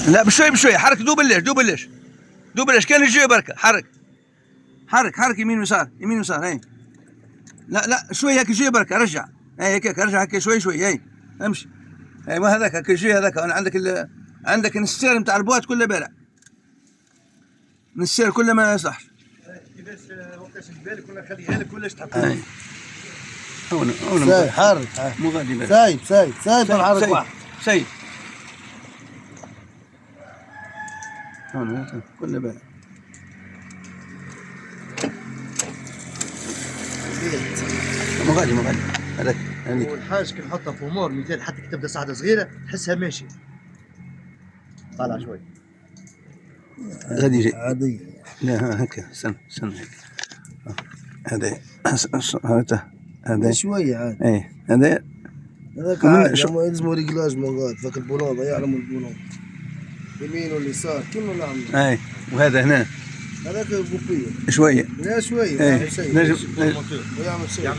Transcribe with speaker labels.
Speaker 1: لا بشوي بشوي، حرك دوبلش دوبلش دوبلش، كان يجي بركه، حرك حرك حرك يمين ويسار يمين ويسار. هي لا لا شوي هيك يجي بركه، رجع هيك رجع هيك شوي شوي. هي امشي. ايوه هذاك هيك يجي هذاك. انا عندك السير بتاع البوات كله بارع، من السير كله ما يصلحش.
Speaker 2: كيفاش وقتاش الجبال كنا نخليها لك ولاش تحطها؟
Speaker 1: هون
Speaker 3: سايب حرك،
Speaker 1: مو غادي
Speaker 3: سايب الحرك واحد.
Speaker 1: سايب هون كله بارع. مو غادي هذاك
Speaker 2: والحاج كي نحطها في امور مثال حتى كي تبدا صعده صغيره تحسها ماشيه طالع شوي
Speaker 1: غادي يجي
Speaker 3: عادية.
Speaker 1: لا هكا استنى هيك. هذا
Speaker 3: شوية عادي.
Speaker 1: ايه هذا
Speaker 3: هذاك عادي، يلزموا ريجلاج مرات، ذاك البولون يعلموا البولون يمين واليسار كله نعمل.
Speaker 1: ايه وهذا هنا
Speaker 3: هذاك بوبية
Speaker 1: شوية.
Speaker 3: لا شوية
Speaker 1: ايه
Speaker 3: يعمل شيء
Speaker 1: نجم
Speaker 3: ويعمل شيء.